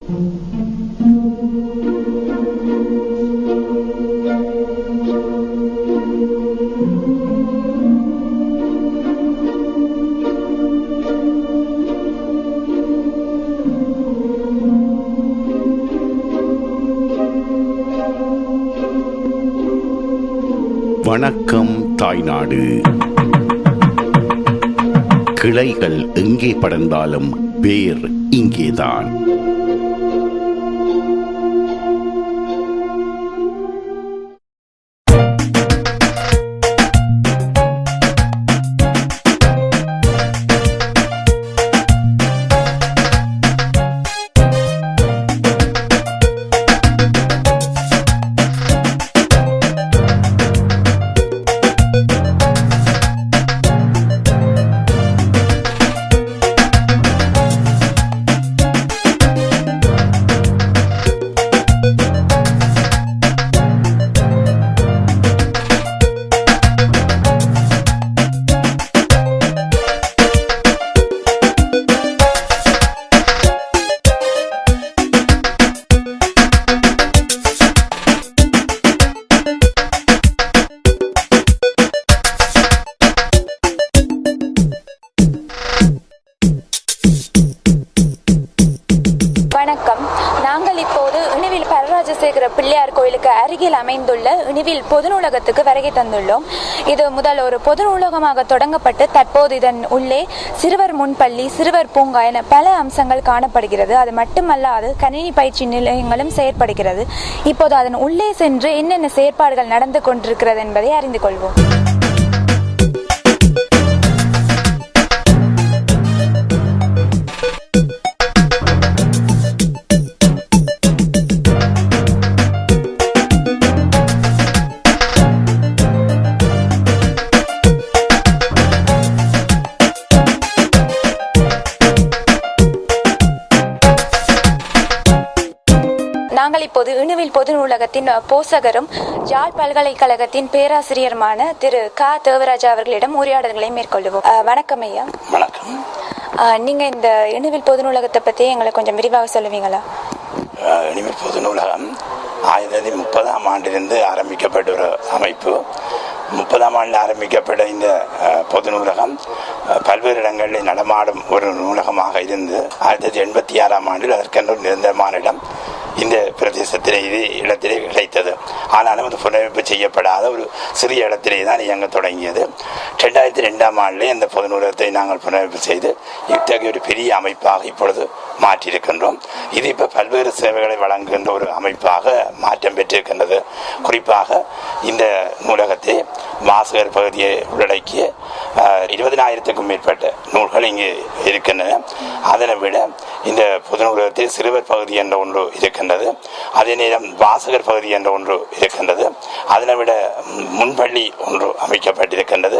வணக்கம் தாய்நாடு. கிளைகள் எங்கே படர்ந்தாலும் வேர் இங்கேதான். வணக்கம். நாங்கள் இப்போது இணுவில் பரராஜசேகர பிள்ளையார் கோயிலுக்கு அருகில் அமைந்துள்ள இணுவில் பொது நூலகத்துக்கு வருகை தந்துள்ளோம். இது முதல் ஒரு பொது நூலகமாக தொடங்கப்பட்டு தற்போது இதன் உள்ளே சிறுவர் முன்பள்ளி, சிறுவர் பூங்கா என பல அம்சங்கள் காணப்படுகிறது. அது மட்டுமல்லாது கணினி பயிற்சி நிலையங்களும் செயற்படுகிறது. இப்போது அதன் உள்ளே சென்று என்னென்ன செயற்பாடுகள் நடந்து கொண்டிருக்கிறது என்பதை அறிந்து கொள்வோம். நாங்கள் இப்போது இணுவில் பொது நூலகத்தின் போசகரும் யாழ் பல்கலைக்கழகத்தின் பேராசிரியருமான திரு க தேவராஜா அவர்களிடம் உரையாடல்களை மேற்கொள்வோம். வணக்கம் ஐயா. வணக்கம். நீங்க இந்த இணுவில் பொது நூலகத்தை பற்றி எங்களுக்கு கொஞ்சம் விரிவாக சொல்லுவீங்களா? இணுவில் பொது நூலகம் 1930ஆம் ஆண்டிலிருந்து ஆரம்பிக்கப்பட்ட ஒரு அமைப்பு. 30ஆம் ஆண்டில் ஆரம்பிக்கப்பட்ட இந்த பொது நூலகம் பல்வேறு இடங்களில் நடமாடும் ஒரு நூலகமாக இருந்து 1986ஆம் ஆண்டில் அதற்கென்று நிரந்தரமான இடம் இந்த பிரதேசத்திலே இடத்திலே கிடைத்தது. ஆனாலும் அது புனரமைப்பு செய்யப்படாத ஒரு சிறிய இடத்திலே தான் இயங்க தொடங்கியது. 2002ஆம் ஆண்டிலே இந்த பொது நூலகத்தை நாங்கள் புனரமைப்பு செய்து இத்தகைய ஒரு பெரிய அமைப்பாக இப்பொழுது மாற்றியிருக்கின்றோம். இது இப்போ பல்வேறு சேவைகளை வழங்குகின்ற ஒரு அமைப்பாக மாற்றம் பெற்றிருக்கின்றது. குறிப்பாக இந்த நூலகத்தை வாசகர் பகுதியை உள்ளடக்கிய 20,000க்கும் மேற்பட்ட நூல்கள் இங்கு இருக்கின்றன. அதனை விட இந்த பொது நூலகத்தில் சிறுவர் பகுதி என்ற ஒன்று இருக்கின்றது. அதே நேரம் வாசகர் பகுதி என்ற ஒன்று இருக்கின்றது. அதனை விட முன்பள்ளி ஒன்று அமைக்கப்பட்டிருக்கின்றது.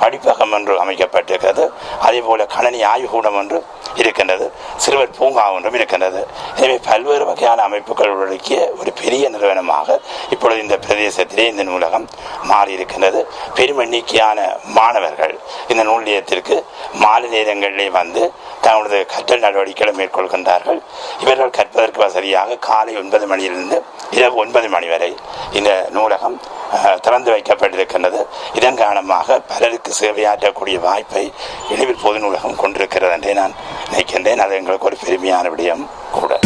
படிப்பகம் ஒன்று அமைக்கப்பட்டிருக்கிறது. அதே போல கணனி ஆய்வுக்கூடம் ஒன்று இருக்கின்றது. சிறுவர் பூங்கா ஒன்றும் இருக்கின்றது. எனவே பல்வேறு வகையான அமைப்புகள் உள்ளடக்கிய ஒரு பெரிய நிறுவனமாக இப்பொழுது இந்த பிரதேசத்திலே இந்த நூலகம் மாறியிருக்கின்றது. பெரும் எண்ணிக்கையான மாணவர்கள் இந்த நூல் நிலையத்திற்கு மாலை நேரங்களிலே வந்து தங்களது கற்றல் நடவடிக்கைகளை மேற்கொள்கின்றார்கள். இவர்கள் கற்பதற்கு வசதியாக காலை 9 மணியிலிருந்து இரவு 9 மணி வரை இந்த நூலகம் திறந்து வைக்கப்பட்டிருக்கின்றது. இதன் காரணமாக பலருக்கு சேவையாற்றக்கூடிய வாய்ப்பை இணுவில் பொது நூலகம் கொண்டிருக்கிறது என்றே நான் நினைக்கின்றேன். அது எங்களுக்கு ஒரு பெருமையான விடயம் கூட.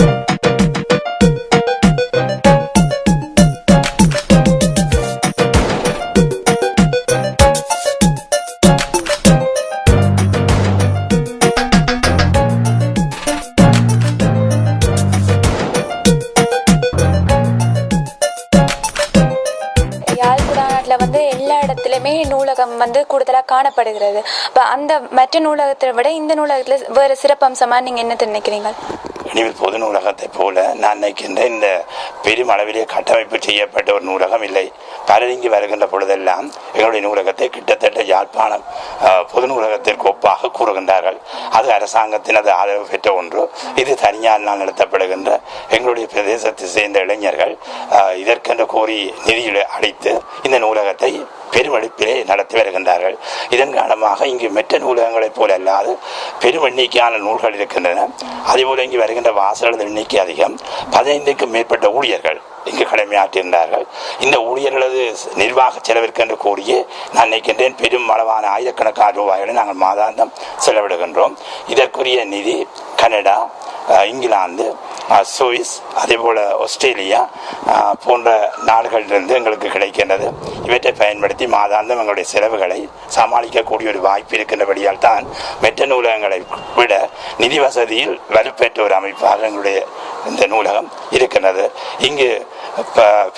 எல்லா இடத்துலையுமே நூலகம் கூடுதலாக காணப்படுகிறது. இப்போ அந்த மற்ற நூலகத்தை விட இந்த நூலகத்தில் வேறு சிறப்பம்சமாக நீங்கள் என்ன நினைக்கிறீங்க? இணுவில் பொது நூலகத்தை போல நான் நினைக்கின்றேன் இந்த பெரும் அளவிலே கட்டமைப்பு செய்யப்பட்ட ஒரு நூலகம் இல்லை. பலர் இங்கு வருகின்ற பொழுதெல்லாம் எங்களுடைய நூலகத்தை கிட்டத்தட்ட யாழ்ப்பாணம் பொது நூலகத்திற்கு ஒப்பாக கூறுகின்றார்கள். அது அரசாங்கத்தினது ஆதரவு பெற்ற ஒன்று. இது தனியாரினால் நடத்தப்படுகின்ற எங்களுடைய பிரதேசத்தை சேர்ந்த இளைஞர்கள் இதற்கென்று கோரி நிதியில் அளித்து இந்த நூலகத்தை பெருமளிப்பிலே நடத்தி வருகின்றார்கள். இதன் காரணமாக இங்கு மெட்ட நூலகங்களைப் போல அல்லாது பெரும் எண்ணிக்கையான நூல்கள் இருக்கின்றன. அதேபோல இங்கு வருகின்ற வாசகர்கள் எண்ணிக்கை அதிகம். 15க்கும் மேற்பட்ட ஊழியர்கள் இங்கு கடமையாற்றுகின்றார்கள். இந்த ஊழியர்களது நிர்வாக செலவிற்கென்று கூடிய நான் நினைக்கின்றேன் பெரும் அளவான ஆயிரக்கணக்கான ரூபாய்களை நாங்கள் மாதாந்தம் செலவிடுகின்றோம். இதற்குரிய நிதி கனடா, இங்கிலாந்து, சுவிஸ், அதேபோல் ஆஸ்திரேலியா போன்ற நாடுகளிலிருந்து எங்களுக்கு கிடைக்கின்றது. இவற்றை பயன்படுத்தி மாதாந்தம் எங்களுடைய செலவுகளை சமாளிக்கக்கூடிய ஒரு வாய்ப்பு இருக்கின்றபடியால் தான் மெட்ட நூலகங்களை விட நிதி வசதியில் வலுப்பெற்ற ஒரு அமைப்பாக எங்களுடைய இந்த நூலகம் இருக்கின்றது. இங்கு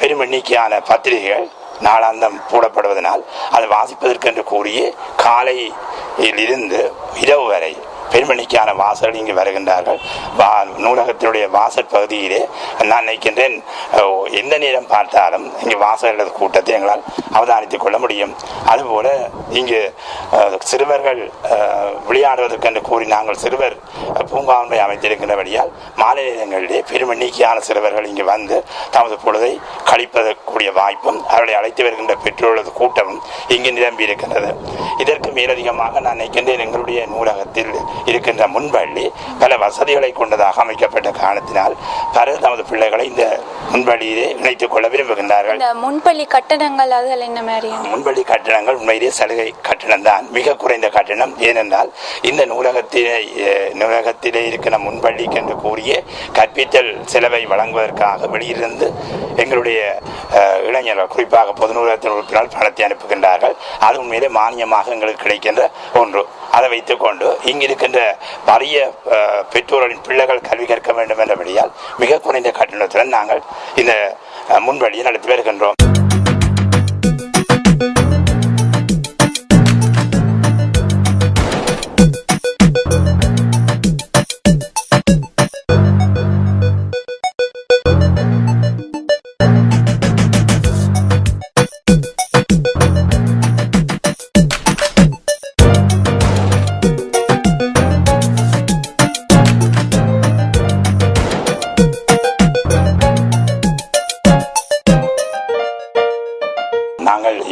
பெரும் எண்ணிக்கையான பத்திரிகைகள் நாளாந்தம் போடப்படுவதனால் அதை வாசிப்பதற்கென்று கூடிய காலையில் இருந்து இரவு வரை பெருமணிக்கான வாசல் இங்கு வருகின்றார்கள். நூலகத்தினுடைய வாசல் பகுதியிலே நான் நினைக்கின்றேன் எந்த நேரம் பார்த்தாலும் இங்கு வாசகர்களது கூட்டத்தை எங்களால் அவதானித்துக் கொள்ள முடியும். அதுபோல இங்கு சிறுவர்கள் விளையாடுவதற்கென்று கூறி நாங்கள் சிறுவர் பூங்காவை அமைத்திருக்கின்றபடியால் மாலை நேரங்களிலே பெருமணிக்கான சிறுவர்கள் இங்கு வந்து தமது பொழுதை கழிப்பதற்குரிய வாய்ப்பும் அவர்களை அழைத்து வருகின்ற பெற்றோர்களது கூட்டமும் இங்கு நிரம்பி இருக்கின்றது. இதற்கு மேலதிகமாக நான் நினைக்கின்றேன் எங்களுடைய நூலகத்தில் இருக்கின்ற முன்பள்ளி பல வசதிகளை கொண்டதாக அமைக்கப்பட்ட காரணத்தினால் பலர் தமது பிள்ளைகளை இந்த முன்பள்ளியிலே இணைத்துக் கொள்ள விரும்புகின்றார்கள். முன்பள்ளி கட்டணங்கள் அதுகள் என்ன மாதிரி? முன்பள்ளி கட்டணங்கள் உண்மையிலே சலுகை கட்டணம் தான், மிக குறைந்த கட்டணம். ஏனென்றால் இந்த நூலகத்திலே இருக்கிற முன்பள்ளிக்கு என்று கூறிய கற்பித்தல் செலவை வழங்குவதற்காக வெளியிலிருந்து எங்களுடைய இளைஞர்கள் குறிப்பாக பொது நூலகத்தின் உறுப்பினர்கள் பணத்தை அனுப்புகின்றார்கள். அது உண்மையிலே மானியமாக எங்களுக்கு கிடைக்கின்ற ஒன்று. அதை வைத்துக் கொண்டு இங்கிருக்கின்ற வறிய பெற்றோர்களின் பிள்ளைகள் கல்வி கற்க வேண்டும் என்றபடியால் மிக குறைந்த கட்டணத்துடன் நாங்கள் இந்த முன்வழியை நடத்தி வருகின்றோம்.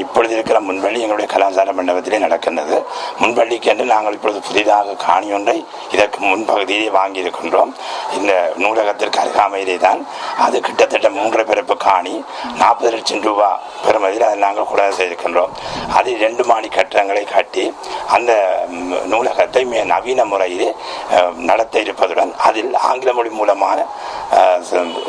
இப்பொழுது இருக்கிற முன்பள்ளி எங்களுடைய கலாச்சார மண்டபத்திலே நடக்கின்றது. முன்பள்ளிக்கு என்று நாங்கள் இப்பொழுது புதிதாக காணி ஒன்றை இதற்கு முன்பகுதியிலே வாங்கி இருக்கின்றோம். இந்த நூலகத்திற்கு அருகாமையிலே தான் அது கிட்டத்தட்ட 3 பிறப்பு காணி 40 லட்சம் ரூபாய் பெறுமதியில் அதை நாங்கள் கூட செய்திருக்கின்றோம். அதில் 2 மாடி கட்டடங்களை கட்டி அந்த நூலகத்தை நவீன முறையிலே நடத்த இருப்பதுடன் அதில் ஆங்கில மொழி மூலமான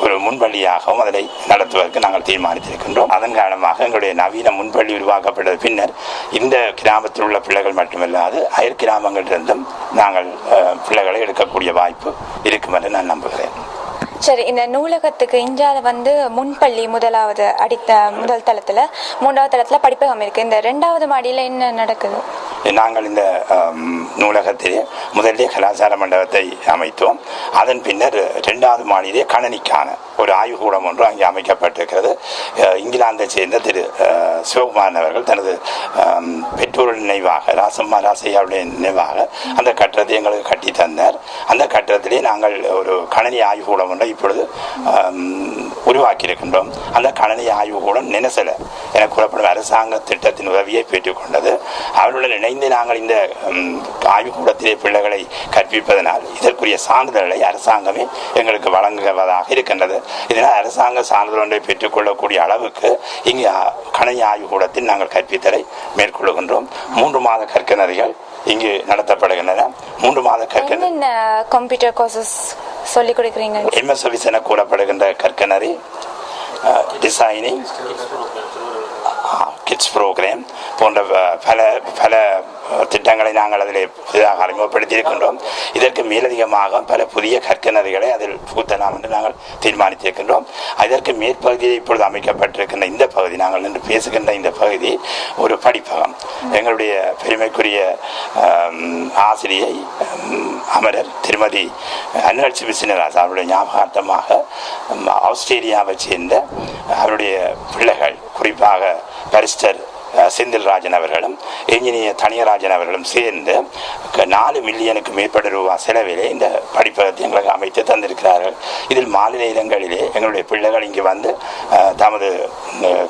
ஒரு முன்பள்ளியாகவும் அதனை நடத்துவதற்கு நாங்கள் தீர்மானித்திருக்கின்றோம். அதன் காரணமாக எங்களுடைய நவீன முன்பள்ளி உருவாக்கப்பட்டது. பின்னர் இந்த கிராமத்தில் உள்ள பிள்ளைகள் மட்டுமல்லாது அயல் கிராமங்களிலிருந்தும் நாங்கள் பிள்ளைகளை எடுக்கக்கூடிய வாய்ப்பு இருக்கும் என்று நான் நம்புகிறேன். சரி, இந்த நூலகத்துக்கு இந்தியாவில் வந்து முன்பள்ளி முதல் தளத்தில் 3வது தளத்தில் படிப்பகம் இருக்கு. இந்த 2வது மாடியில் என்ன நடக்குது? நாங்கள் இந்த நூலகத்திலே முதலே கலாச்சார மண்டபத்தை அமைத்தோம். அதன் பின்னர் 2வது மாடியிலே கணனிக்கான ஒரு ஆய்வுக்கூடம் ஒன்று அங்கே அமைக்கப்பட்டிருக்கிறது. இங்கிலாந்தை சேர்ந்த திரு சிவகுமாரன் அவர்கள் தனது பெற்றோர்கள் நினைவாக ராசம்மா ராசையாவுடைய நினைவாக அந்த கட்டடத்தை எங்களுக்கு கட்டி தந்தார். அந்த கட்டடத்திலே நாங்கள் ஒரு கணனி ஆய்வுக்கூடம் ஒன்றை இப்பொழுது உருவாக்கியிருக்கின்றோம். அந்த கணனி ஆய்வுக்கூடம் நினைசல என கூறப்படும் அரசாங்க திட்டத்தின் உதவியை பெற்றுக்கொண்டது. அவர்களுடன் இணைந்து நாங்கள் இந்த ஆய்வுக்கூடத்திலே பிள்ளைகளை கற்பிப்பதனால் இதற்குரிய சான்றிதழை அரசாங்கமே எங்களுக்கு வழங்குவதாக இருக்கின்றது. இதனால் அரசாங்க சான்றிதழ் ஒன்றை பெற்றுக்கொள்ளக்கூடிய அளவுக்கு இங்கு கணனி ஆய்வுக்கூடத்தில் நாங்கள் கற்பித்தலை மேற்கொள்ளுகின்றோம். 3 மாத கற்கனரிகள் இங்கு நடத்தப்படுகின்றன. 3 மாத கம்ப்யூட்டர் கோர்சஸ் சொல்லிக் கொடுக்குறீங்க. MS ஆஃபீஸ் என கூறப்படுகின்ற கற்கனரி, டிசைனிங், கிட்ஸ் ப்ரோக்ராம் போன்ற பல திட்டங்களை நாங்கள் அதில் புதிதாக அறிமுகப்படுத்தியிருக்கின்றோம். இதற்கு மேலதிகமாக பல புதிய கற்கனரிகளை அதில் புகுத்தலாம் என்று நாங்கள் தீர்மானித்திருக்கின்றோம். இதற்கு மேற்பகுதியில் இப்பொழுது அமைக்கப்பட்டிருக்கின்ற இந்த பகுதி, நாங்கள் நின்று பேசுகின்ற இந்த பகுதி ஒரு படிப்பகம். எங்களுடைய பெருமைக்குரிய ஆசிரியை அமரர் திருமதி அன்ஹர்ச்சி விஸ்வநாத் அவருடைய ஞாபகார்த்தமாக ஆஸ்திரேலியாவை சேர்ந்த அவருடைய பிள்ளைகள், குறிப்பாக பரிஸ்டர் செந்தில்ராஜன் அவர்களும் என்ஜினியர் தனியராஜன் அவர்களும் சேர்ந்து 4 மில்லியனுக்கு மேற்பட்ட ரூபாய் செலவிலே இந்த படிப்பகத்தை எங்களுக்கு அமைத்து தந்திருக்கிறார்கள். இதில் மாலை நேரங்களிலே எங்களுடைய பிள்ளைகள் இங்கு வந்து தமது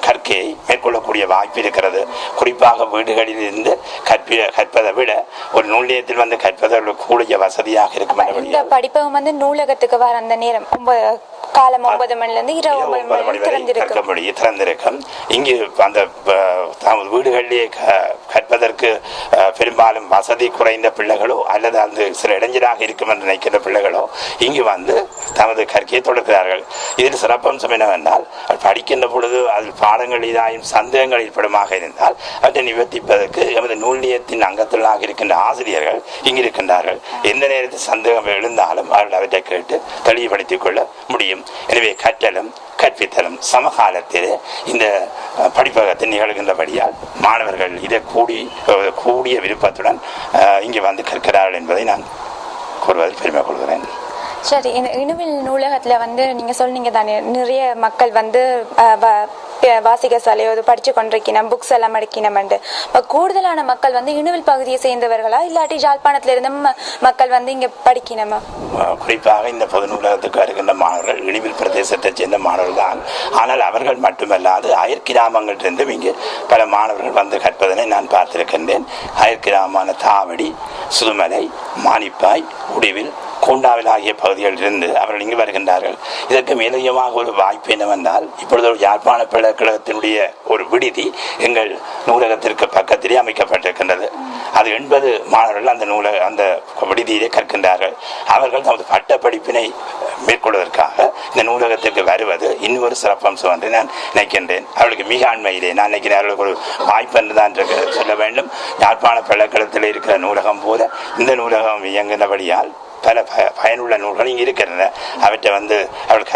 கற்கையை மேற்கொள்ளக்கூடிய வாய்ப்பு இருக்கிறது. குறிப்பாக வீடுகளில் இருந்து கற்பதை விட ஒரு நூலகத்தில் வந்து கற்பதற்கு கூடிய வசதியாக இருக்கும். இந்த படிப்பகம் வந்து நூலகத்துக்கு வர அந்த நேரம் காலம் 9 மணிலிருந்து இரவு 9 மணி திறந்திருக்கும். இங்கு அந்த தமது வீடுகளிலே கற்பதற்கு பெரும்பாலும் வசதி குறைந்த பிள்ளைகளோ அல்லது அந்த சில இடைஞ்சலாக இருக்கும் என்று நினைக்கின்ற பிள்ளைகளோ இங்கு வந்து தமது கற்கையை தொடர்கிறார்கள். இதில் சிறப்பம்சம் என்னவென்றால் படிக்கின்ற பொழுது அதில் பாடங்கள் இதாயும் சந்தேகங்கள் ஏற்படுமாக இருந்தால் அவற்றை நிவர்த்திப்பதற்கு எமது நூலியத்தின் அங்கத்திலாக இருக்கின்ற ஆசிரியர்கள் இங்கு இருக்கின்றார்கள். எந்த நேரத்தில் சந்தேகம் எழுந்தாலும் அவர்கள் அவற்றை கேட்டு தெளிவுபடுத்திக் கொள்ள முடியும். எனவே கற்றலும் கற்பித்தலும் சமகாலத்தில் இந்த படிப்பகத்தில் நிகழ்கின்றபடியால் மாணவர்கள் இதை கூடிய விருப்பத்துடன் இங்கே வந்து கற்கிறார்கள் என்பதை நான் கூறுவதில் பெருமை கொள்கிறேன். சரி, இணுவில் நூலகத்தில் வந்து நீங்கள் சொன்னீங்க தானே நிறைய மக்கள் வந்து வாசிக சாலையோ படித்து கொண்டிருக்கணும், புக்ஸ் எல்லாம் அடிக்கணும்ண்டு. கூடுதலான மக்கள் வந்து இணுவில் பகுதியை சேர்ந்தவர்களா இல்லாட்டி யாழ்ப்பாணத்தில் இருந்த மக்கள் வந்து இங்கே படிக்கணுமா? குறிப்பாக இந்த பொது நூலகத்துக்கு வருகின்ற மாணவர்கள் இணுவில் பிரதேசத்தை சேர்ந்த மாணவர்கள் தான். ஆனால் அவர்கள் மட்டுமல்லாது அயற் கிராமங்களிலிருந்தும் இங்கு பல மாணவர்கள் வந்து கற்பதனை நான் பார்த்திருக்கின்றேன். அயற் கிராமமான தாவடி, சுதுமலை, மானிப்பாய், உடிவில், கூண்டாவில் ஆகிய பகுதிகளிலிருந்து அவர்கள் இங்கு வருகின்றார்கள். இதற்கு மேலதிகமாக ஒரு வாய்ப்பு என்னவென்றால் இப்பொழுது ஒரு யாழ்ப்பாண பல்கலைக்கழகத்தினுடைய ஒரு விடுதி எங்கள் நூலகத்திற்கு பக்கத்திலே அமைக்கப்பட்டிருக்கின்றது. அது 80 மாணவர்கள் அந்த விடுதியிலே கற்கின்றார்கள். அவர்கள் தமது பட்ட படிப்பினை மேற்கொள்வதற்காக இந்த நூலகத்திற்கு வருவது இன்னொரு சிறப்பம்சம் என்று நான் நினைக்கின்றேன். அவர்களுக்கு மிக அண்மையிலே நான் நினைக்கிறேன் அவர்களுக்கு ஒரு வாய்ப்பு என்று தான் சொல்ல வேண்டும். யாழ்ப்பாண பல்கலைக்கழகத்தில் இருக்கிற நூலகம் போல இந்த நூலகம் இயங்குகின்றபடியால் பல பயனுள்ள நூல்கள் இங்கே இருக்கின்றன. அவற்றை வந்து அவர்கள்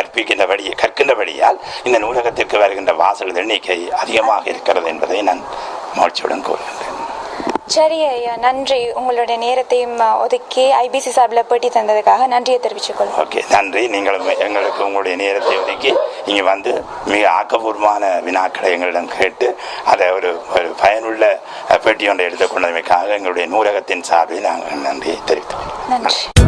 கற்கின்றபடியால் இந்த நூலகத்திற்கு வருகின்ற வாசல் எண்ணிக்கை அதிகமாக இருக்கிறது என்பதை நான் மகிழ்ச்சியுடன் கூறுகின்றேன். சரி ஐயா, நன்றி. உங்களுடைய நேரத்தையும் ஒதுக்கி ஐபிசி சார்பில் பேட்டி தந்ததுக்காக நன்றியை தெரிவித்துக் கொள்ளும். ஓகே, நன்றி. நீங்களும் எங்களுக்கு உங்களுடைய நேரத்தை ஒதுக்கி இங்கே வந்து மிக ஆக்கப்பூர்வமான வினாக்களை எங்களிடம் கேட்டு அதை ஒரு பயனுள்ள பேட்டி ஒன்றை எடுத்துக்கொண்டமைக்காக எங்களுடைய நூலகத்தின் சார்பில் நாங்கள் நன்றியை தெரிவித்துக் கொள்வோம். நன்றி.